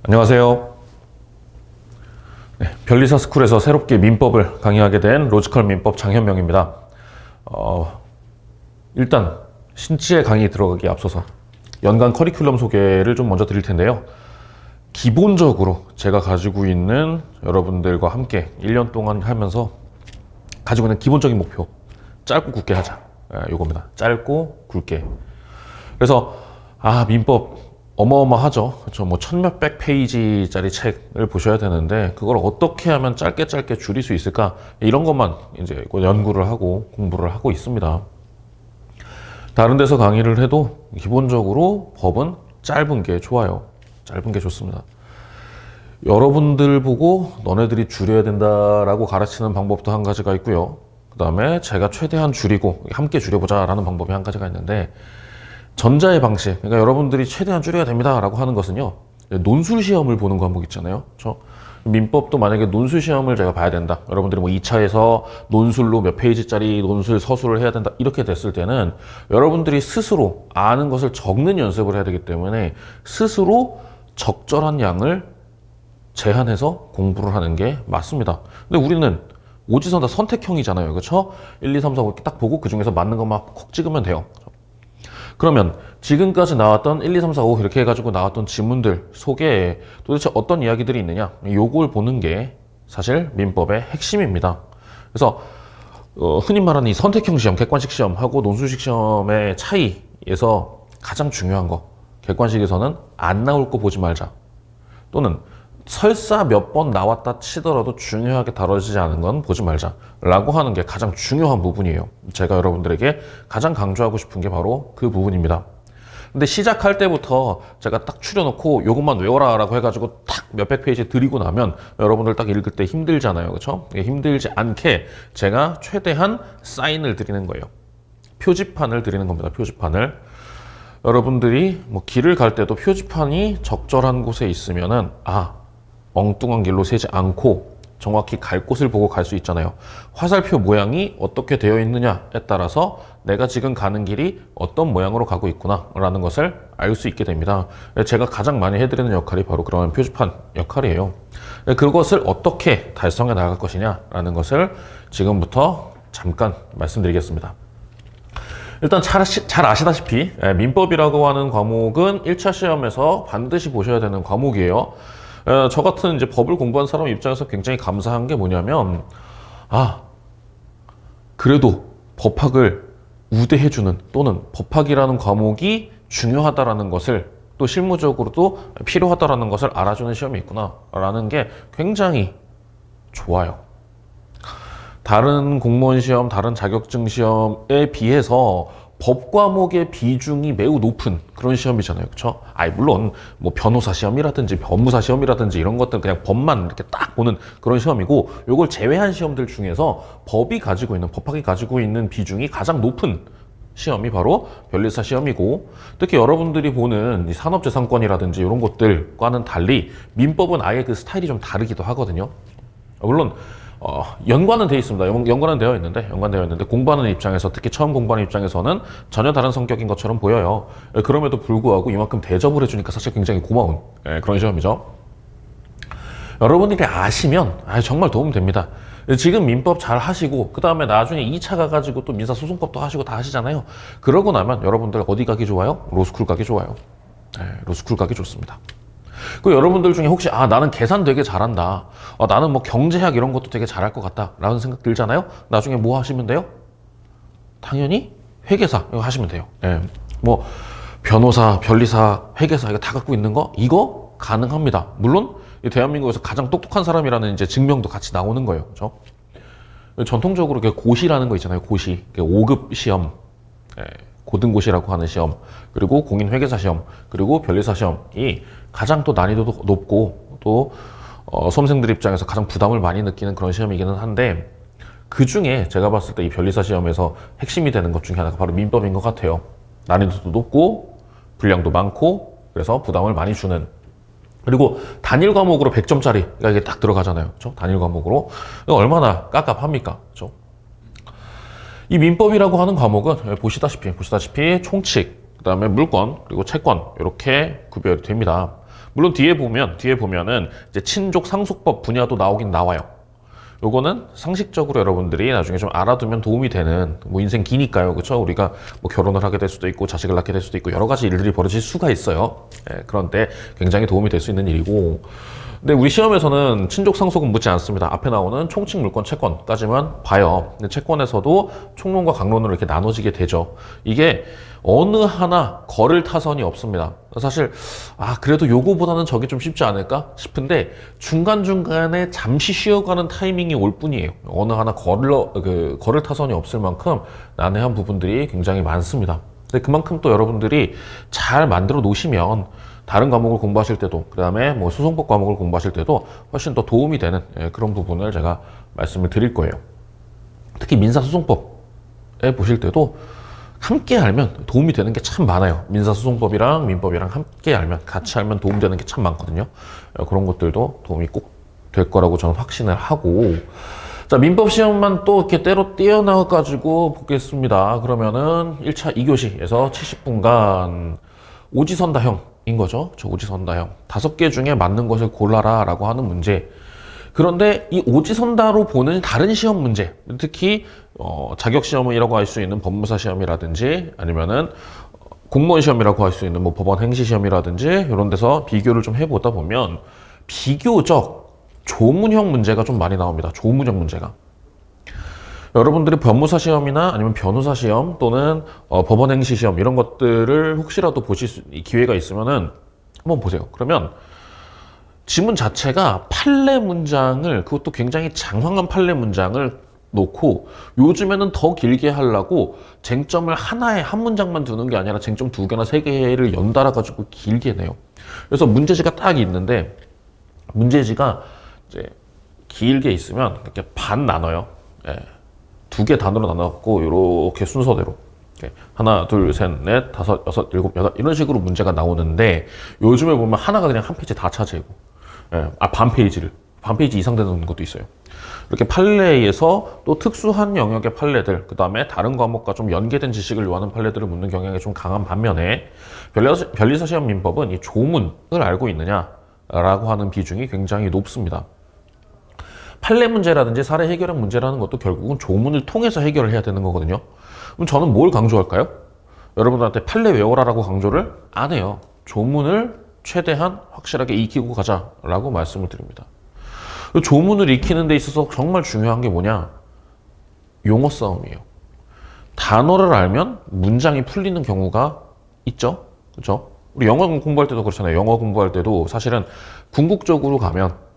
안녕하세요. 변리사 스쿨에서 새롭게 민법을 강의하게 된 로지컬 민법 장현명입니다. 일단 신치의 강의 들어가기에 앞서서 연간 커리큘럼 소개를 좀 먼저 드릴 텐데요. 기본적으로 제가 가지고 있는 여러분들과 함께 1년 동안 하면서 가지고 있는 기본적인 목표, 짧고 굵게 하자. 요겁니다. 짧고 굵게. 그래서 민법 어마어마하죠. 그렇죠. 뭐 천몇백 페이지짜리 책을 보셔야 되는데 그걸 어떻게 하면 짧게 줄일 수 있을까? 이런 것만 이제 연구를 하고 공부를 하고 있습니다. 다른 데서 강의를 해도 기본적으로 법은 짧은 게 좋아요. 짧은 게 좋습니다. 여러분들 보고 너네들이 줄여야 된다라고 가르치는 방법도 한 가지가 있고요. 그 다음에 제가 최대한 줄이고 함께 줄여보자 라는 방법이 한 가지가 있는데, 전자의 방식, 그러니까 여러분들이 최대한 줄여야 됩니다 라고 하는 것은요, 논술 시험을 보는 과목 있잖아요. 그렇죠? 민법도 만약에 논술 시험을 제가 봐야 된다, 여러분들이 뭐 2차에서 논술로 몇 페이지짜리 논술 서술을 해야 된다 이렇게 됐을 때는 여러분들이 스스로 아는 것을 적는 연습을 해야 되기 때문에 스스로 적절한 양을 제한해서 공부를 하는 게 맞습니다. 근데 우리는 오지선 다 선택형이잖아요. 그렇죠? 1, 2, 3, 4 이렇게 딱 보고 그 중에서 맞는 것만 콕 찍으면 돼요. 그러면 지금까지 나왔던 1, 2, 3, 4, 5 이렇게 해가지고 나왔던 지문들 속에 도대체 어떤 이야기들이 있느냐, 요걸 보는 게 사실 민법의 핵심입니다. 그래서 흔히 말하는 이 선택형 시험, 객관식 시험하고 논술식 시험의 차이에서 가장 중요한 거, 객관식에서는 안 나올 거 보지 말자, 또는 설사 몇 번 나왔다 치더라도 중요하게 다뤄지지 않은 건 보지 말자 라고 하는 게 가장 중요한 부분이에요. 제가 여러분들에게 가장 강조하고 싶은 게 바로 그 부분입니다. 근데 시작할 때부터 제가 딱 추려놓고 요것만 외워라 라고 해가지고 탁 몇백 페이지 드리고 나면 여러분들 딱 읽을 때 힘들잖아요. 그렇죠? 힘들지 않게 제가 최대한 사인을 드리는 거예요. 표지판을 드리는 겁니다. 표지판을. 여러분들이 뭐 길을 갈 때도 표지판이 적절한 곳에 있으면은 엉뚱한 길로 새지 않고 정확히 갈 곳을 보고 갈 수 있잖아요. 화살표 모양이 어떻게 되어 있느냐에 따라서 내가 지금 가는 길이 어떤 모양으로 가고 있구나 라는 것을 알 수 있게 됩니다. 제가 가장 많이 해드리는 역할이 바로 그런 표지판 역할이에요. 그것을 어떻게 달성해 나갈 것이냐 라는 것을 지금부터 잠깐 말씀드리겠습니다. 일단 잘 아시다시피 민법이라고 하는 과목은 1차 시험에서 반드시 보셔야 되는 과목이에요. 저 같은 이제 법을 공부한 사람 입장에서 굉장히 감사한 게 뭐냐면, 그래도 법학을 우대해주는, 또는 법학이라는 과목이 중요하다라는 것을, 또 실무적으로도 필요하다라는 것을 알아주는 시험이 있구나 라는 게 굉장히 좋아요. 다른 공무원 시험, 다른 자격증 시험에 비해서 법 과목의 비중이 매우 높은 그런 시험이잖아요. 그렇죠? 물론 뭐 변호사 시험이라든지 법무사 시험이라든지 이런 것들 그냥 법만 이렇게 딱 보는 그런 시험이고, 요걸 제외한 시험들 중에서 법이 가지고 있는, 법학이 가지고 있는 비중이 가장 높은 시험이 바로 변리사 시험이고, 특히 여러분들이 보는 이 산업재산권이라든지 이런 것들과는 달리 민법은 아예 그 스타일이 좀 다르기도 하거든요. 물론 연관은 되어 있습니다. 연관되어 있는데 공부하는 입장에서, 특히 처음 공부하는 입장에서는 전혀 다른 성격인 것처럼 보여요. 그럼에도 불구하고 이만큼 대접을 해주니까 사실 굉장히 고마운 그런 시험이죠. 여러분들이 아시면 정말 도움 됩니다. 지금 민법 잘 하시고 그 다음에 나중에 2차 가가지고 또 민사소송법도 하시고 다 하시잖아요. 그러고 나면 여러분들 어디 가기 좋아요? 로스쿨 가기 좋아요. 로스쿨 가기 좋습니다. 그 여러분들 중에 혹시 나는 계산 되게 잘한다, 나는 뭐 경제학 이런 것도 되게 잘할 것 같다 라는 생각 들잖아요. 나중에 뭐 하시면 돼요? 당연히 회계사 이거 하시면 돼요. 뭐 변호사, 변리사, 회계사 이거 다 갖고 있는 거, 이거 가능합니다. 물론 대한민국에서 가장 똑똑한 사람이라는 이제 증명도 같이 나오는 거예요. 그렇죠? 전통적으로 고시라는 거 있잖아요. 고시 5급 시험, 고등고시라고 하는 시험, 그리고 공인회계사 시험, 그리고 변리사 시험이 가장 또 난이도도 높고 또 수험생들 입장에서 가장 부담을 많이 느끼는 그런 시험이기는 한데, 그 중에 제가 봤을 때 이 변리사 시험에서 핵심이 되는 것 중에 하나가 바로 민법인 것 같아요. 난이도도 높고 분량도 많고 그래서 부담을 많이 주는, 그리고 단일 과목으로 100점짜리가 이게 딱 들어가잖아요. 그렇죠? 단일 과목으로 얼마나 깝깝합니까? 그렇죠? 이 민법이라고 하는 과목은 보시다시피 총칙, 그 다음에 물권, 그리고 채권 이렇게 구별이 됩니다. 물론 뒤에 보면은 이제 친족 상속법 분야도 나오긴 나와요. 요거는 상식적으로 여러분들이 나중에 좀 알아두면 도움이 되는, 뭐 인생 기니까요, 그렇죠? 우리가 뭐 결혼을 하게 될 수도 있고 자식을 낳게 될 수도 있고 여러 가지 일들이 벌어질 수가 있어요. 그런데 굉장히 도움이 될 수 있는 일이고, 근데 우리 시험에서는 친족 상속은 묻지 않습니다. 앞에 나오는 총칙, 물권, 채권까지만 봐요. 근데 채권에서도 총론과 강론으로 이렇게 나눠지게 되죠. 이게 어느 하나 거를 타선이 없습니다. 사실 그래도 요거보다는 저게 좀 쉽지 않을까 싶은데 중간중간에 잠시 쉬어가는 타이밍이 올 뿐이에요. 어느 하나 거를 타선이 없을 만큼 난해한 부분들이 굉장히 많습니다. 근데 그만큼 또 여러분들이 잘 만들어 놓으시면 다른 과목을 공부하실 때도, 그 다음에 뭐 소송법 과목을 공부하실 때도 훨씬 더 도움이 되는 그런 부분을 제가 말씀을 드릴 거예요. 특히 민사소송법에 보실 때도 함께 알면 도움이 되는 게 참 많아요. 민사소송법이랑 민법이랑 함께 알면, 같이 알면 도움되는 게 참 많거든요. 그런 것들도 도움이 꼭 될 거라고 저는 확신을 하고, 자, 민법 시험만 또 이렇게 때로 띄어나와가지고 보겠습니다. 그러면은 1차 2교시에서 70분간 오지선다형인 거죠. 저 오지선다형. 5개 중에 맞는 것을 골라라 라고 하는 문제. 그런데 이 오지선다로 보는 다른 시험 문제, 특히 자격시험이라고 할 수 있는 법무사 시험이라든지 아니면은 공무원 시험이라고 할 수 있는 뭐 법원 행시 시험이라든지 이런 데서 비교를 좀 해보다 보면 비교적 조문형 문제가 좀 많이 나옵니다. 조문형 문제가. 여러분들이 법무사 시험이나 아니면 변호사 시험 또는 법원 행시 시험 이런 것들을 혹시라도 보실 기회가 있으면은 한번 보세요. 그러면 지문 자체가 판례 문장을, 그것도 굉장히 장황한 판례 문장을 놓고 요즘에는 더 길게 하려고 쟁점을 하나에 한 문장만 두는 게 아니라 쟁점 2개나 3개를 연달아 가지고 길게 내요. 그래서 문제지가 딱 있는데 문제지가 이제 길게 있으면 이렇게 반 나눠요. 2개 단어로 나눠갖고 이렇게 순서대로 하나, 둘, 셋, 넷, 다섯, 여섯, 일곱, 여덟 이런 식으로 문제가 나오는데 요즘에 보면 하나가 그냥 한 페이지 다 차지고 반 페이지 이상 되는 것도 있어요. 이렇게 판례에서 또 특수한 영역의 판례들, 그 다음에 다른 과목과 좀 연계된 지식을 요하는 판례들을 묻는 경향이 좀 강한 반면에 변리사 시험 민법은 이 조문을 알고 있느냐라고 하는 비중이 굉장히 높습니다. 판례 문제라든지 사례 해결형 문제라는 것도 결국은 조문을 통해서 해결을 해야 되는 거거든요. 그럼 저는 뭘 강조할까요? 여러분들한테 판례 외워라라고 강조를 안 해요. 조문을 최대한 확실하게 익히고 가자라고 말씀을 드립니다. 조문을 익히는 데 있어서 정말 중요한 게 뭐냐? 용어 싸움이에요. 단어를 알면 문장이 풀리는 경우가 있죠. 그렇죠? 우리 영어 공부할 때도 그렇잖아요. 영어 공부할 때도 사실은 궁극적으로 가면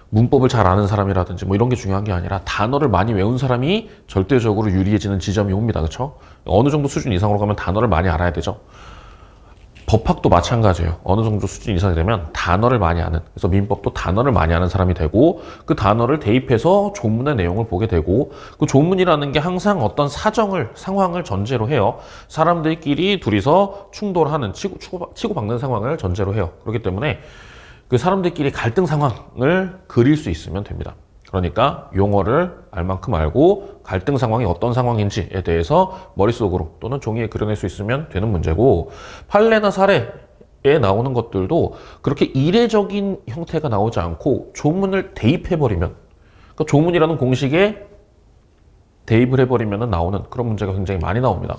문법을 잘 아는 사람이라든지 뭐 이런 게 중요한 게 아니라 단어를 많이 외운 사람이 절대적으로 유리해지는 지점이 옵니다. 그렇죠? 어느 정도 수준 이상으로 가면 단어를 많이 알아야 되죠. 법학도 마찬가지예요. 어느 정도 수준 이상이 되면 단어를 많이 아는, 그래서 민법도 단어를 많이 아는 사람이 되고 그 단어를 대입해서 조문의 내용을 보게 되고, 그 조문이라는 게 항상 어떤 상황을 전제로 해요. 사람들끼리 둘이서 충돌하는, 치고받는 상황을 전제로 해요. 그렇기 때문에 그 사람들끼리 갈등 상황을 그릴 수 있으면 됩니다. 그러니까 용어를 알 만큼 알고 갈등 상황이 어떤 상황인지에 대해서 머릿속으로 또는 종이에 그려낼 수 있으면 되는 문제고, 판례나 사례에 나오는 것들도 그렇게 이례적인 형태가 나오지 않고 조문을 대입해버리면, 그러니까 조문이라는 공식에 대입을 해버리면 나오는 그런 문제가 굉장히 많이 나옵니다.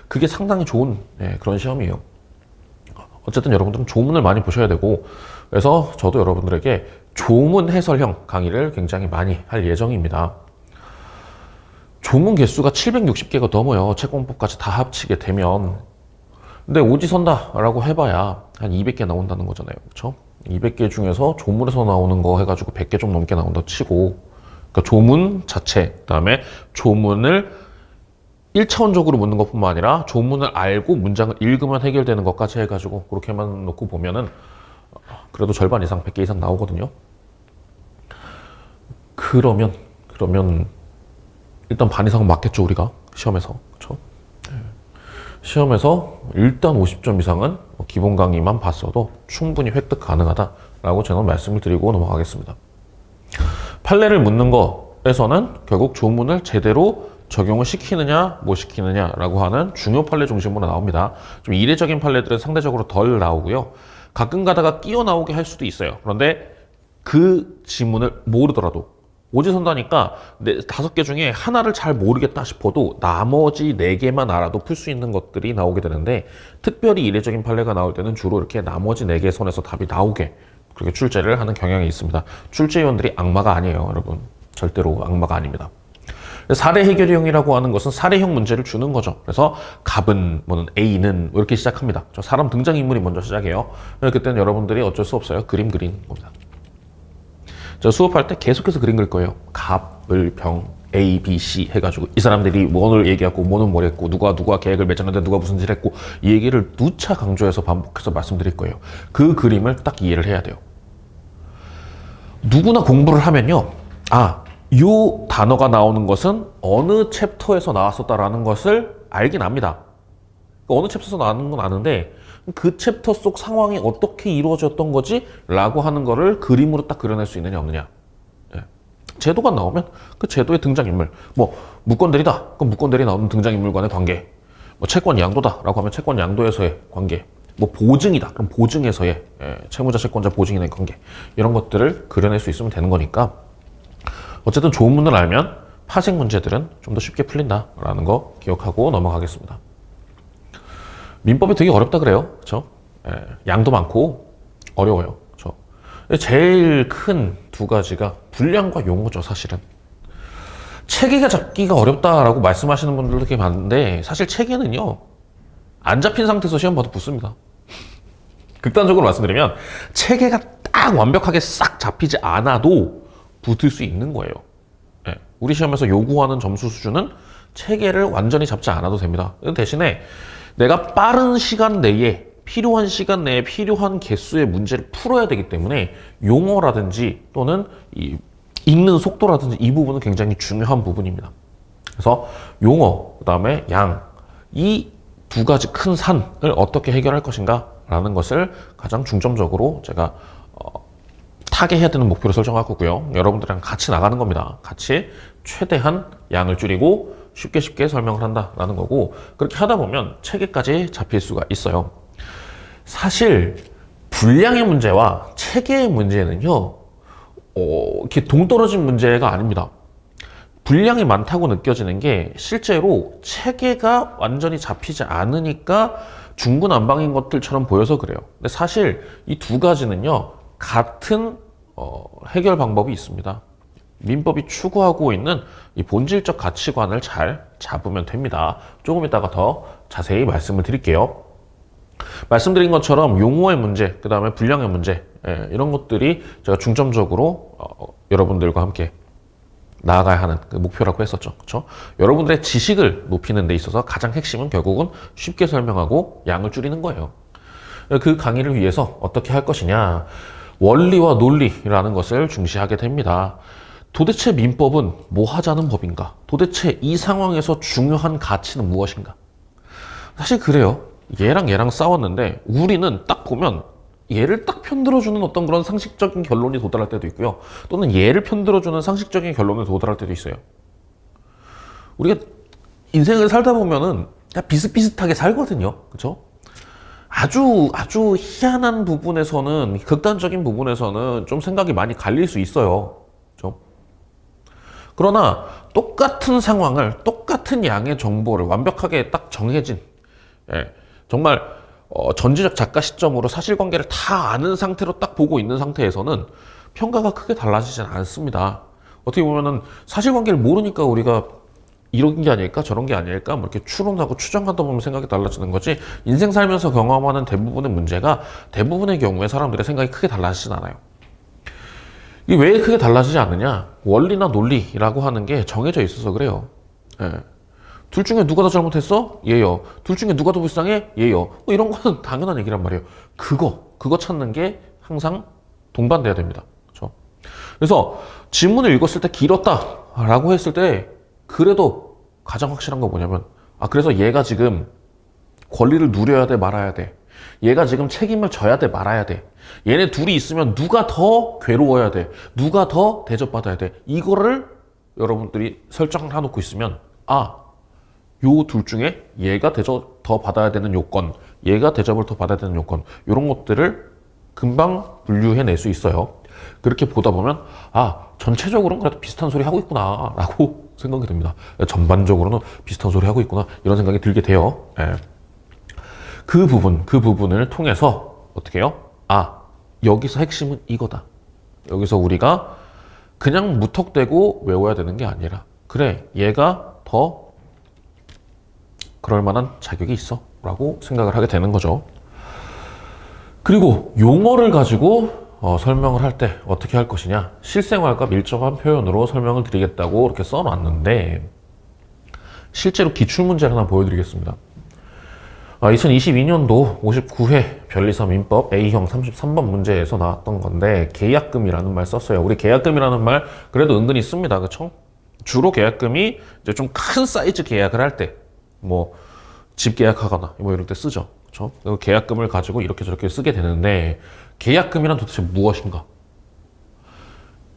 그게 상당히 좋은 그런 시험이에요. 어쨌든 여러분들은 조문을 많이 보셔야 되고, 그래서 저도 여러분들에게 조문 해설형 강의를 굉장히 많이 할 예정입니다. 조문 개수가 760개가 넘어요. 채권법까지 다 합치게 되면. 근데 오지선다라고 해봐야 한 200개 나온다는 거잖아요. 그렇죠? 200개 중에서 조문에서 나오는 거 해가지고 100개 좀 넘게 나온다 치고, 그러니까 조문 자체, 그다음에 조문을 1차원적으로 묻는 것뿐만 아니라 조문을 알고 문장을 읽으면 해결되는 것까지 해가지고 그렇게만 놓고 보면은 그래도 절반 이상, 100개 이상 나오거든요. 그러면 일단 반 이상은 맞겠죠, 우리가 시험에서. 그렇죠? 시험에서 일단 50점 이상은 기본 강의만 봤어도 충분히 획득 가능하다라고 저는 말씀을 드리고 넘어가겠습니다. 판례를 묻는 거에서는 결국 조문을 제대로 적용을 시키느냐 못 시키느냐라고 하는 중요 판례 중심으로 나옵니다. 좀 이례적인 판례들은 상대적으로 덜 나오고요. 가끔 가다가 끼어 나오게 할 수도 있어요. 그런데 그 지문을 모르더라도 오지선다니까 5개 중에 하나를 잘 모르겠다 싶어도 나머지 4개만 알아도 풀 수 있는 것들이 나오게 되는데, 특별히 이례적인 판례가 나올 때는 주로 이렇게 나머지 4개 선에서 답이 나오게 그렇게 출제를 하는 경향이 있습니다. 출제위원들이 악마가 아니에요, 여러분. 절대로 악마가 아닙니다. 사례 해결형이라고 하는 것은 사례형 문제를 주는 거죠. 그래서 갑은, 뭐는 A는 이렇게 시작합니다. 저 사람 등장인물이 먼저 시작해요. 그때는 여러분들이 어쩔 수 없어요. 그림 그리는 겁니다. 저 수업할 때 계속해서 그림 그릴 거예요. 갑, 을, 병, A, B, C 해가지고 이 사람들이 뭐를 얘기하고 뭐는 뭘 했고 누가 계획을 맺었는데 누가 무슨 짓을 했고, 이 얘기를 누차 강조해서 반복해서 말씀드릴 거예요. 그 그림을 딱 이해를 해야 돼요. 누구나 공부를 하면요, 요 단어가 나오는 것은 어느 챕터에서 나왔었다라는 것을 알긴 압니다. 어느 챕터에서 나오는 건 아는데 그 챕터 속 상황이 어떻게 이루어졌던 거지? 라고 하는 거를 그림으로 딱 그려낼 수 있느냐 없느냐. 예. 제도가 나오면 그 제도의 등장인물, 뭐 무권대리다, 그럼 무권대리 나오는 등장인물 간의 관계, 뭐 채권 양도다 라고 하면 채권 양도에서의 관계, 뭐 보증이다 그럼 보증에서의 채무자 채권자 보증인의 관계, 이런 것들을 그려낼 수 있으면 되는 거니까, 어쨌든 좋은 문을 알면 파생 문제들은 좀 더 쉽게 풀린다라는 거 기억하고 넘어가겠습니다. 민법이 되게 어렵다 그래요. 그렇죠? 양도 많고 어려워요. 그렇죠? 제일 큰 2가지가 분량과 용어죠, 사실은. 체계가 잡기가 어렵다라고 말씀하시는 분들도 되게 많은데, 사실 체계는요, 안 잡힌 상태에서 시험 봐도 붙습니다. 극단적으로 말씀드리면 체계가 딱 완벽하게 싹 잡히지 않아도 붙을 수 있는 거예요. 우리 시험에서 요구하는 점수 수준은 체계를 완전히 잡지 않아도 됩니다. 대신에 내가 빠른 시간 내에, 필요한 시간 내에 필요한 개수의 문제를 풀어야 되기 때문에 용어라든지 또는 이 읽는 속도라든지 이 부분은 굉장히 중요한 부분입니다. 그래서 용어, 그 다음에 양, 이 2가지 큰 산을 어떻게 해결할 것인가 라는 것을 가장 중점적으로 제가 타개해야 되는 목표로 설정할 거고요. 여러분들이랑 같이 나가는 겁니다. 같이 최대한 양을 줄이고 쉽게 설명을 한다라는 거고, 그렇게 하다 보면 체계까지 잡힐 수가 있어요. 사실 분량의 문제와 체계의 문제는요, 이렇게 동떨어진 문제가 아닙니다. 분량이 많다고 느껴지는 게 실제로 체계가 완전히 잡히지 않으니까 중구난방인 것들처럼 보여서 그래요. 근데 사실 이 2가지는요, 같은 해결 방법이 있습니다. 민법이 추구하고 있는 이 본질적 가치관을 잘 잡으면 됩니다. 조금 이따가 더 자세히 말씀을 드릴게요. 말씀드린 것처럼 용어의 문제, 그 다음에 분량의 문제, 이런 것들이 제가 중점적으로 여러분들과 함께 나아가야 하는 그 목표라고 했었죠. 그렇죠? 여러분들의 지식을 높이는 데 있어서 가장 핵심은 결국은 쉽게 설명하고 양을 줄이는 거예요. 그 강의를 위해서 어떻게 할 것이냐, 원리와 논리라는 것을 중시하게 됩니다. 도대체 민법은 뭐 하자는 법인가? 도대체 이 상황에서 중요한 가치는 무엇인가? 사실 그래요. 얘랑 싸웠는데 우리는 딱 보면 얘를 딱 편들어주는 어떤 그런 상식적인 결론이 도달할 때도 있고요. 또는 얘를 편들어주는 상식적인 결론에 도달할 때도 있어요. 우리가 인생을 살다 보면은 비슷비슷하게 살거든요. 그렇죠? 아주 희한한 부분에서는, 극단적인 부분에서는 좀 생각이 많이 갈릴 수 있어요. 그렇죠? 그러나 똑같은 상황을, 똑같은 양의 정보를 완벽하게 딱 정해진, 정말 전지적 작가 시점으로 사실관계를 다 아는 상태로 딱 보고 있는 상태에서는 평가가 크게 달라지진 않습니다. 어떻게 보면은 사실관계를 모르니까 우리가 이런 게 아닐까 저런 게 아닐까 뭐 이렇게 추론하고 추정하다 보면 생각이 달라지는 거지, 인생 살면서 경험하는 대부분의 문제가 대부분의 경우에 사람들의 생각이 크게 달라지진 않아요. 이게 왜 크게 달라지지 않느냐? 원리나 논리라고 하는 게 정해져 있어서 그래요. 둘 중에 누가 더 잘못했어? 얘요. 둘 중에 누가 더 불쌍해? 얘요. 뭐 이런 거는 당연한 얘기란 말이에요. 그거 찾는 게 항상 동반돼야 됩니다. 그렇죠? 그래서 질문을 읽었을 때 길었다라고 했을 때 그래도 가장 확실한 건 뭐냐면, 그래서 얘가 지금 권리를 누려야 돼 말아야 돼, 얘가 지금 책임을 져야 돼 말아야 돼, 얘네 둘이 있으면 누가 더 괴로워야 돼, 누가 더 대접받아야 돼, 이거를 여러분들이 설정을 해놓고 있으면 아, 요 둘 중에 얘가 대접 더 받아야 되는 요건, 얘가 대접을 더 받아야 되는 요건, 이런 것들을 금방 분류해낼 수 있어요. 그렇게 보다 보면 아, 전체적으로는 그래도 비슷한 소리 하고 있구나 라고 생각이 듭니다. 전반적으로는 비슷한 소리 하고 있구나 이런 생각이 들게 돼요. 예. 그 부분을 통해서 어떻게 해요? 아, 여기서 핵심은 이거다. 여기서 우리가 그냥 무턱대고 외워야 되는 게 아니라 그래, 얘가 더 그럴 만한 자격이 있어 라고 생각을 하게 되는 거죠. 그리고 용어를 가지고 설명을 할 때 어떻게 할 것이냐, 실생활과 밀접한 표현으로 설명을 드리겠다고 이렇게 써놨는데 실제로 기출문제를 하나 보여드리겠습니다. 2022년도 59회 변리사 민법 A형 33번 문제에서 나왔던 건데 계약금이라는 말 썼어요. 우리 계약금이라는 말 그래도 은근히 씁니다. 그쵸? 주로 계약금이 이제 좀 큰 사이즈 계약을 할 때 뭐 집 계약하거나 뭐 이럴 때 쓰죠. 그쵸? 그리고 계약금을 가지고 이렇게 저렇게 쓰게 되는데 계약금이란 도대체 무엇인가?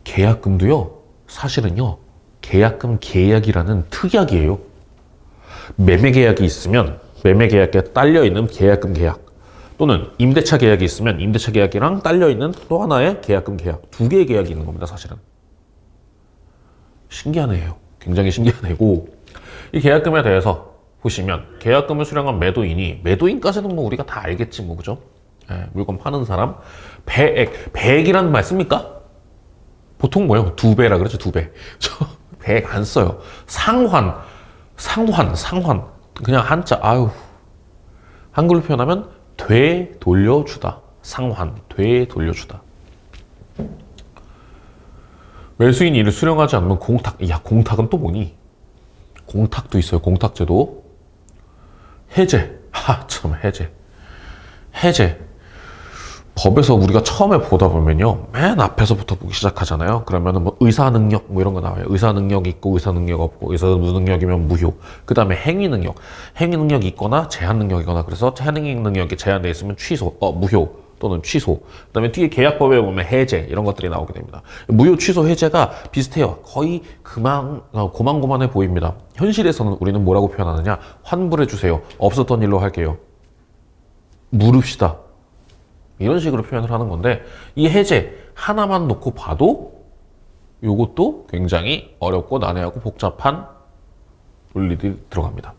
계약금도요, 사실은요, 계약금 계약이라는 특약이에요. 매매 계약이 있으면 매매 계약에 딸려있는 계약금 계약, 또는 임대차 계약이 있으면 임대차 계약이랑 딸려있는 또 하나의 계약금 계약, 두 개의 계약이 있는 겁니다, 사실은. 신기한 애예요. 굉장히 신기한 애고, 이 계약금에 대해서 보시면 계약금을 수령한 매도인이, 매도인까지는 뭐 우리가 다 알겠지 뭐, 그죠? 예, 물건 파는 사람. 배액이라는 말 씁니까? 보통 뭐예요? 2배라 그러죠, 2배. 저 배액 안 써요. 상환. 그냥 한자, 아유. 한글로 표현하면 되돌려주다. 상환, 되돌려주다. 매수인이 이를 수령하지 않으면 공탁. 야, 공탁은 또 뭐니? 공탁도 있어요, 공탁제도. 해제. 참, 해제. 법에서 우리가 처음에 보다 보면요, 맨 앞에서부터 보기 시작하잖아요. 그러면은 뭐 의사능력 뭐 이런 거 나와요. 의사능력 있고 의사능력 없고, 의사무능력이면 무효. 그 다음에 행위능력이 있거나 제한능력이거나, 그래서 행위능력이 제한되어 있으면 취소, 무효 또는 취소. 그 다음에 뒤에 계약법에 보면 해제, 이런 것들이 나오게 됩니다. 무효, 취소, 해제가 비슷해요. 거의 고만고만해 보입니다. 현실에서는 우리는 뭐라고 표현하느냐? 환불해 주세요. 없었던 일로 할게요. 물읍시다. 이런 식으로 표현을 하는 건데, 이 해제 하나만 놓고 봐도 이것도 굉장히 어렵고 난해하고 복잡한 논리들이 들어갑니다.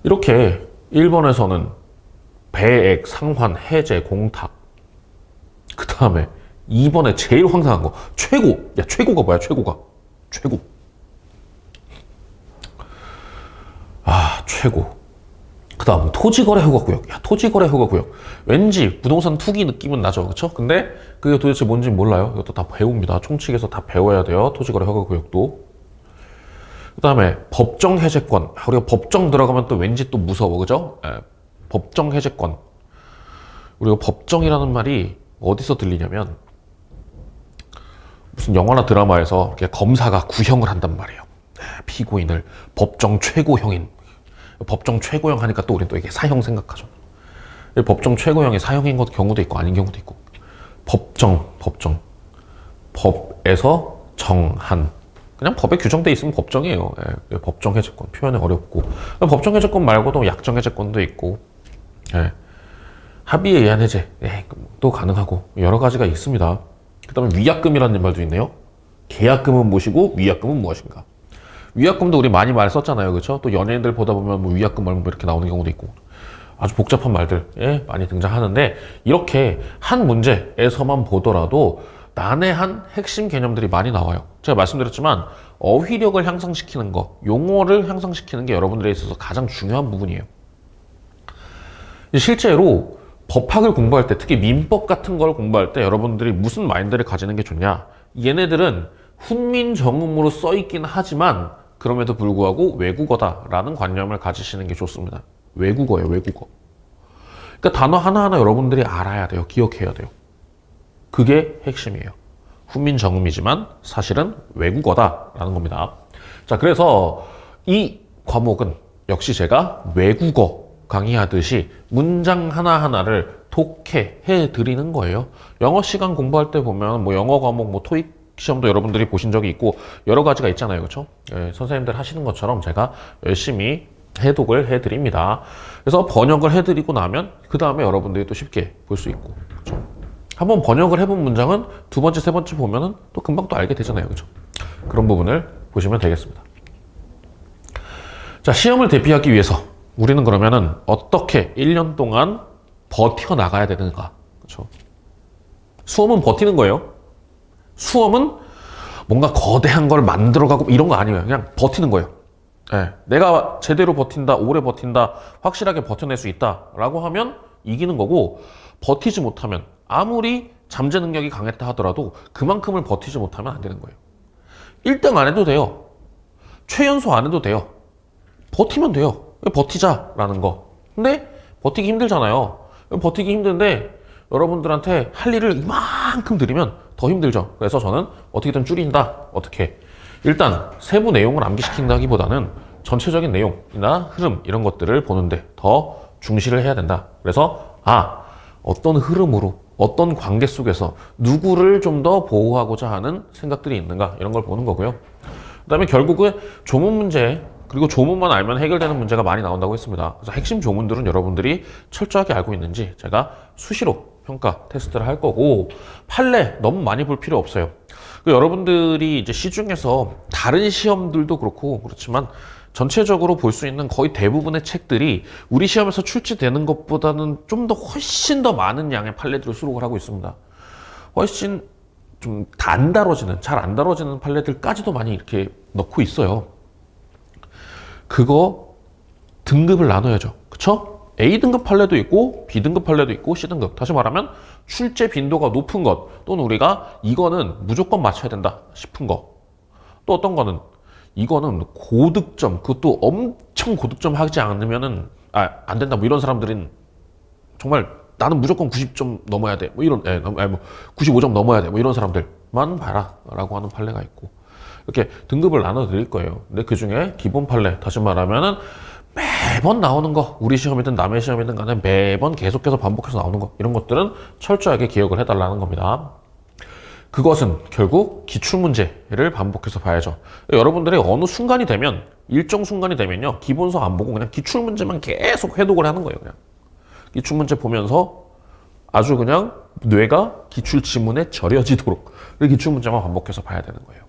이렇게 1번에서는 배액, 상환, 해제, 공탁, 그 다음에 2번에 제일 황당한 거 최고. 야, 최고가 뭐야? 최고. 최고. 그 다음 토지거래 허가구역. 야, 토지거래 허가구역. 왠지 부동산 투기 느낌은 나죠, 그쵸? 근데 그게 도대체 뭔지 몰라요. 이것도 다 배웁니다. 총칙에서 다 배워야 돼요, 토지거래 허가구역도. 그 다음에 법정 해제권. 우리가 법정 들어가면 또 왠지 또 무서워, 그죠? 법정 해제권. 우리가 법정이라는 말이 어디서 들리냐면, 무슨 영화나 드라마에서 이렇게 검사가 구형을 한단 말이에요. 피고인을 법정 최고형인. 법정 최고형 하니까 또 우린 또 이게 사형 생각하죠. 법정 최고형이 사형인 경우도 있고 아닌 경우도 있고. 법정. 법에서 정한. 그냥 법에 규정돼 있으면 법정이에요. 법정 해제권. 표현이 어렵고. 법정 해제권 말고도 약정 해제권도 있고. 합의에 의한 해제도 가능하고 여러 가지가 있습니다. 그 다음에 위약금이라는 말도 있네요. 계약금은 무엇이고 위약금은 무엇인가. 위약금도 우리 많이 말 썼잖아요, 그렇죠? 또 연예인들 보다 보면 뭐 위약금 뭐 이렇게 나오는 경우도 있고, 아주 복잡한 말들 많이 등장하는데, 이렇게 한 문제에서만 보더라도 난해한 핵심 개념들이 많이 나와요. 제가 말씀드렸지만 어휘력을 향상시키는 거, 용어를 향상시키는 게 여러분들에 있어서 가장 중요한 부분이에요. 실제로 법학을 공부할 때, 특히 민법 같은 걸 공부할 때 여러분들이 무슨 마인드를 가지는 게 좋냐? 얘네들은 훈민정음으로 써있긴 하지만 그럼에도 불구하고 외국어다라는 관념을 가지시는 게 좋습니다. 외국어예요, 외국어. 그러니까 단어 하나하나 여러분들이 알아야 돼요. 기억해야 돼요. 그게 핵심이에요. 훈민정음이지만 사실은 외국어다라는 겁니다. 자, 그래서 이 과목은 역시 제가 외국어 강의하듯이 문장 하나하나를 독해해 드리는 거예요. 영어 시간 공부할 때 보면 뭐 영어 과목 뭐 토익 시험도 여러분들이 보신 적이 있고 여러 가지가 있잖아요. 그렇죠? 예, 선생님들 하시는 것처럼 제가 열심히 해독을 해드립니다. 그래서 번역을 해드리고 나면 그 다음에 여러분들이 또 쉽게 볼 수 있고, 그렇죠? 한번 번역을 해본 문장은 두 번째, 세 번째 보면은 또 금방 또 알게 되잖아요. 그렇죠? 그런 부분을 보시면 되겠습니다. 자, 시험을 대비하기 위해서 우리는 그러면은 어떻게 1년 동안 버텨나가야 되는가? 그렇죠? 수험은 버티는 거예요. 수험은 뭔가 거대한 걸 만들어가고 이런 거 아니에요. 그냥 버티는 거예요. 네, 내가 제대로 버틴다, 오래 버틴다, 확실하게 버텨낼 수 있다라고 하면 이기는 거고, 버티지 못하면 아무리 잠재 능력이 강했다 하더라도 그만큼을 버티지 못하면 안 되는 거예요. 1등 안 해도 돼요. 최연소 안 해도 돼요. 버티면 돼요. 버티자라는 거. 근데 버티기 힘들잖아요. 버티기 힘든데 여러분들한테 할 일을 이만큼 드리면 더 힘들죠. 그래서 저는 어떻게든 줄인다. 어떻게? 일단 세부 내용을 암기시킨다기보다는 전체적인 내용이나 흐름 이런 것들을 보는데 더 중시를 해야 된다. 그래서 어떤 흐름으로 어떤 관계 속에서 누구를 좀 더 보호하고자 하는 생각들이 있는가 이런 걸 보는 거고요. 그 다음에 결국은 조문 문제 그리고 조문만 알면 해결되는 문제가 많이 나온다고 했습니다. 그래서 핵심 조문들은 여러분들이 철저하게 알고 있는지 제가 수시로 평가 테스트를 할 거고, 판례 너무 많이 볼 필요 없어요. 여러분들이 이제 시중에서 다른 시험들도 그렇고 그렇지만 전체적으로 볼 수 있는 거의 대부분의 책들이 우리 시험에서 출제되는 것보다는 좀 더 훨씬 더 많은 양의 판례들을 수록을 하고 있습니다. 훨씬 좀 안 다뤄지는, 잘 안 다뤄지는 판례들까지도 많이 이렇게 넣고 있어요. 그거 등급을 나눠야죠. 그쵸? A등급 판례도 있고 B등급 판례도 있고 C등급. 다시 말하면 출제 빈도가 높은 것 또는 우리가 이거는 무조건 맞춰야 된다 싶은 거. 또 어떤 거는 이거는 고득점, 그것도 엄청 고득점 하지 않으면은 안 된다. 뭐 이런 사람들은 정말 나는 무조건 90점 넘어야 돼. 뭐 이런 95점 넘어야 돼. 뭐 이런 사람들만 봐라라고 하는 판례가 있고. 이렇게 등급을 나눠 드릴 거예요. 근데 그 중에 기본 판례, 다시 말하면은 매번 나오는 거, 우리 시험이든 남의 시험이든 간에 매번 계속해서 반복해서 나오는 거, 이런 것들은 철저하게 기억을 해달라는 겁니다. 그것은 결국 기출문제를 반복해서 봐야죠. 여러분들이 어느 순간이 되면, 일정 순간이 되면요, 기본서 안 보고 그냥 기출문제만 계속 회독을 하는 거예요. 그냥 기출문제 보면서 아주 그냥 뇌가 기출지문에 절여지도록 기출문제만 반복해서 봐야 되는 거예요.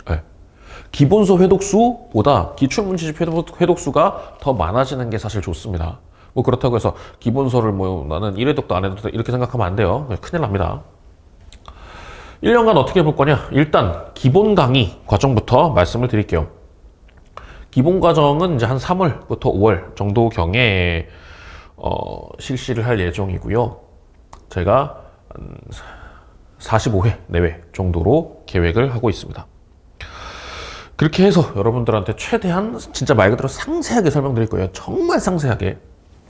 네. 기본서 회독수보다 기출문제집 회독수가 더 많아지는 게 사실 좋습니다. 뭐 그렇다고 해서 기본서를 뭐 나는 1회독도 안 해도 돼 이렇게 생각하면 안 돼요. 큰일 납니다. 1년간 어떻게 볼 거냐? 일단 기본 강의 과정부터 말씀을 드릴게요. 기본 과정은 이제 한 3월부터 5월 정도경에 실시를 할 예정이고요. 제가 45회 내외 정도로 계획을 하고 있습니다. 그렇게 해서 여러분들한테 최대한 진짜 말 그대로 상세하게 설명드릴 거예요. 정말 상세하게.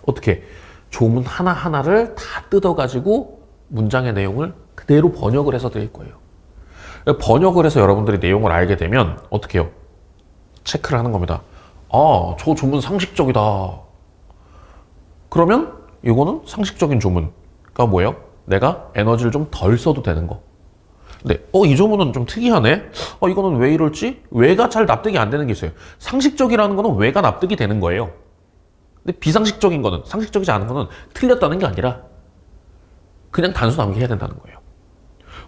어떻게 조문 하나하나를 다 뜯어가지고 문장의 내용을 그대로 번역을 해서 드릴 거예요. 번역을 해서 여러분들이 내용을 알게 되면 어떻게 해요? 체크를 하는 겁니다. 저 조문 상식적이다. 그러면 이거는 상식적인 조문가 뭐예요? 내가 에너지를 좀 덜 써도 되는 거. 근데 이 조문은 좀 특이하네. 이거는 왜 이럴지? 왜가 잘 납득이 안 되는 게 있어요. 상식적이라는 거는 왜가 납득이 되는 거예요. 근데 비상식적인 거는, 상식적이지 않은 거는 틀렸다는 게 아니라 그냥 단순 암기해야 된다는 거예요.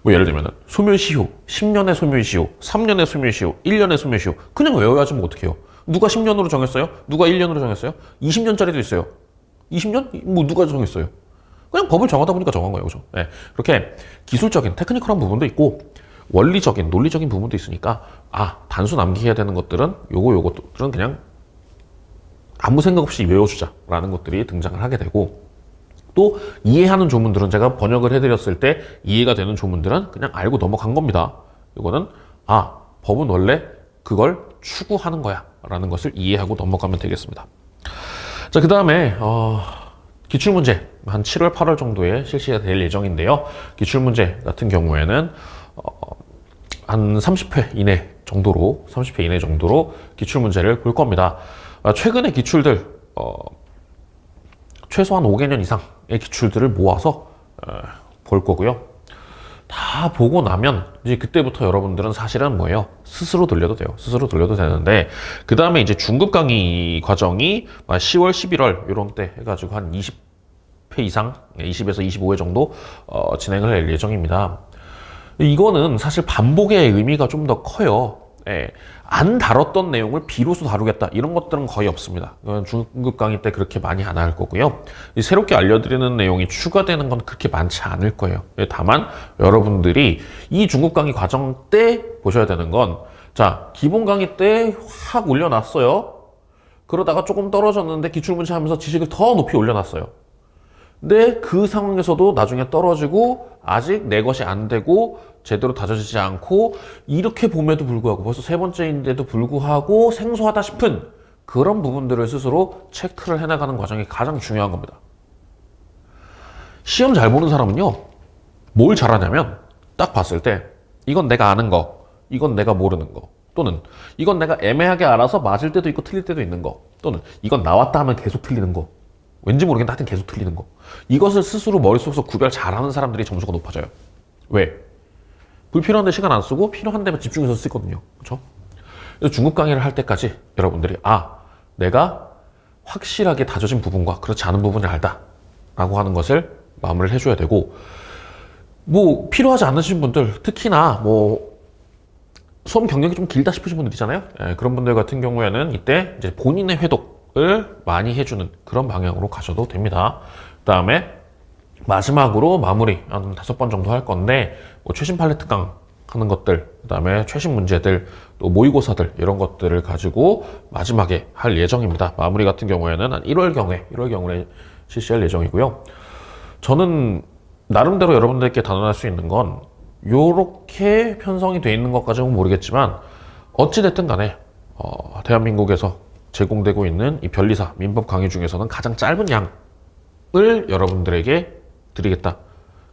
뭐 예를 들면 소멸시효, 10년의 소멸시효, 3년의 소멸시효, 1년의 소멸시효 그냥 외워야지 뭐 어떡해요. 누가 10년으로 정했어요? 누가 1년으로 정했어요? 20년짜리도 있어요. 20년? 뭐 누가 정했어요? 그냥 법을 정하다 보니까 정한 거예요. 그죠? 네. 그렇게 기술적인, 테크니컬한 부분도 있고 원리적인, 논리적인 부분도 있으니까 단순 암기해야 되는 것들은 요것들은 그냥 아무 생각 없이 외워주자라는 것들이 등장을 하게 되고, 또 이해하는 조문들은 제가 번역을 해드렸을 때 이해가 되는 조문들은 그냥 알고 넘어간 겁니다. 이거는 법은 원래 그걸 추구하는 거야 라는 것을 이해하고 넘어가면 되겠습니다. 자, 그 다음에 기출문제 한 7월 8월 정도에 실시가 될 예정인데요. 기출문제 같은 경우에는 한 30회 이내 정도로 기출문제를 볼 겁니다. 최근의 기출들 최소한 5개년 이상의 기출들을 모아서 볼 거고요. 다 보고 나면 이제 그때부터 여러분들은 사실은 뭐예요? 스스로 돌려도 돼요. 스스로 돌려도 되는데 그 다음에 이제 중급 강의 과정이 10월, 11월 이런 때 해가지고 한 20회 이상, 20에서 25회 정도 진행을 할 예정입니다. 이거는 사실 반복의 의미가 좀 더 커요. 예, 안 다뤘던 내용을 비로소 다루겠다 이런 것들은 거의 없습니다. 중급 강의 때 그렇게 많이 안 할 거고요. 새롭게 알려드리는 내용이 추가되는 건 그렇게 많지 않을 거예요. 다만 여러분들이 이 중급 강의 과정 때 보셔야 되는 건, 자, 기본 강의 때 확 올려놨어요. 그러다가 조금 떨어졌는데 기출문제 하면서 지식을 더 높이 올려놨어요. 근데 그 상황에서도 나중에 떨어지고 아직 내 것이 안 되고 제대로 다져지지 않고 이렇게 봄에도 불구하고 벌써 세 번째인데도 불구하고 생소하다 싶은 그런 부분들을 스스로 체크를 해나가는 과정이 가장 중요한 겁니다. 시험 잘 보는 사람은요, 뭘 잘하냐면 딱 봤을 때 이건 내가 아는 거, 이건 내가 모르는 거, 또는 이건 내가 애매하게 알아서 맞을 때도 있고 틀릴 때도 있는 거, 또는 이건 나왔다 하면 계속 틀리는 거, 왠지 모르겠는데 하여튼 계속 틀리는 거, 이것을 스스로 머릿속에서 구별 잘하는 사람들이 점수가 높아져요. 왜? 불필요한데 시간 안 쓰고 필요한 데만 집중해서 쓰거든요. 그렇죠? 그래서 중급 강의를 할 때까지 여러분들이 내가 확실하게 다져진 부분과 그렇지 않은 부분을 알다 라고 하는 것을 마무리를 해줘야 되고, 뭐 필요하지 않으신 분들, 특히나 뭐 수험 경력이 좀 길다 싶으신 분들 있잖아요. 그런 분들 같은 경우에는 이때 이제 본인의 회독을 많이 해주는 그런 방향으로 가셔도 됩니다. 그 다음에 마지막으로 마무리 한 5번 정도 할 건데, 뭐 최신 판례 특강 하는 것들, 그 다음에 최신 문제들, 또 모의고사들 이런 것들을 가지고 마지막에 할 예정입니다. 마무리 같은 경우에는 한 1월경에 실시할 예정이고요. 저는 나름대로 여러분들께 단언할 수 있는 건 요렇게 편성이 되어 있는 것까지는 모르겠지만 어찌됐든 간에 대한민국에서 제공되고 있는 이 변리사 민법 강의 중에서는 가장 짧은 양을 여러분들에게 드리겠다.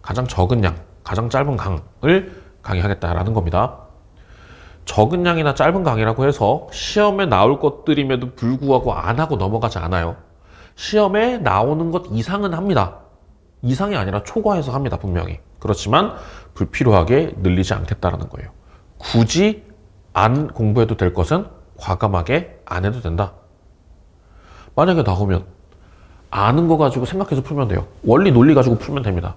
가장 적은 양, 가장 짧은 강을 강의하겠다라는 겁니다. 적은 양이나 짧은 강의라고 해서 시험에 나올 것들임에도 불구하고 안 하고 넘어가지 않아요. 시험에 나오는 것 이상은 합니다. 이상이 아니라 초과해서 합니다, 분명히. 그렇지만 불필요하게 늘리지 않겠다라는 거예요. 굳이 안 공부해도 될 것은 과감하게 안 해도 된다. 만약에 나오면 아는 거 가지고 생각해서 풀면 돼요. 원리 논리 가지고 풀면 됩니다.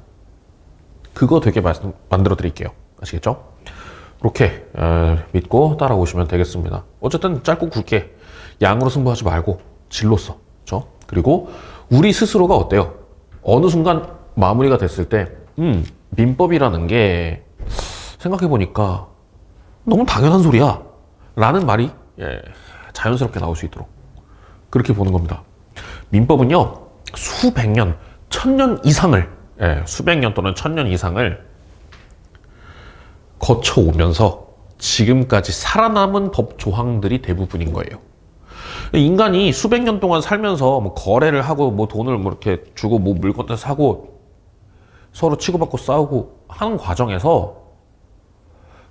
그거 되게 만들어 드릴게요. 아시겠죠? 이렇게 믿고 따라오시면 되겠습니다. 어쨌든 짧고 굵게 양으로 승부하지 말고 질로써, 그렇죠? 그리고 우리 스스로가 어때요? 어느 순간 마무리가 됐을 때 민법이라는 게 생각해보니까 너무 당연한 소리야 라는 말이 자연스럽게 나올 수 있도록 그렇게 보는 겁니다. 민법은요, 수백 년, 천년 이상을, 수백 년 또는 천년 이상을 거쳐오면서 지금까지 살아남은 법 조항들이 대부분인 거예요. 인간이 수백 년 동안 살면서 뭐 거래를 하고 뭐 돈을 뭐 이렇게 주고 뭐 물건을 사고 서로 치고받고 싸우고 하는 과정에서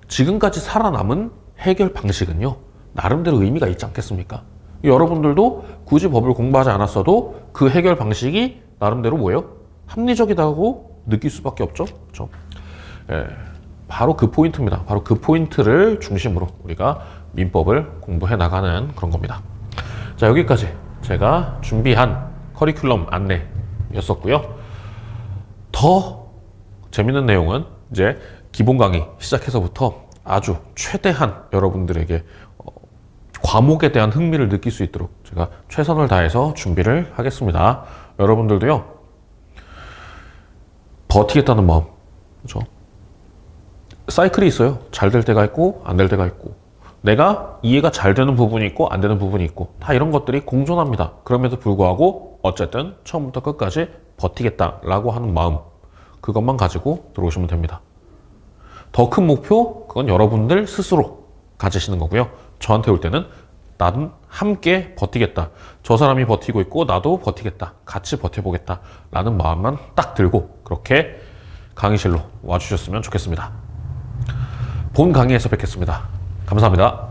지금까지 살아남은 해결 방식은요, 나름대로 의미가 있지 않겠습니까? 여러분들도 굳이 법을 공부하지 않았어도 그 해결 방식이 나름대로 뭐예요? 합리적이다고 느낄 수밖에 없죠. 그렇죠? 바로 그 포인트입니다. 바로 그 포인트를 중심으로 우리가 민법을 공부해 나가는 그런 겁니다. 자, 여기까지 제가 준비한 커리큘럼 안내였었고요. 더 재밌는 내용은 이제 기본 강의 시작해서부터 아주 최대한 여러분들에게 과목에 대한 흥미를 느낄 수 있도록 제가 최선을 다해서 준비를 하겠습니다. 여러분들도요, 버티겠다는 마음, 그렇죠? 사이클이 있어요. 잘 될 때가 있고 안 될 때가 있고, 내가 이해가 잘 되는 부분이 있고 안 되는 부분이 있고, 다 이런 것들이 공존합니다. 그럼에도 불구하고 어쨌든 처음부터 끝까지 버티겠다라고 하는 마음, 그것만 가지고 들어오시면 됩니다. 더 큰 목표, 그건 여러분들 스스로 가지시는 거고요. 저한테 올 때는 나는 함께 버티겠다, 저 사람이 버티고 있고 나도 버티겠다, 같이 버텨보겠다 라는 마음만 딱 들고 그렇게 강의실로 와주셨으면 좋겠습니다. 본 강의에서 뵙겠습니다. 감사합니다.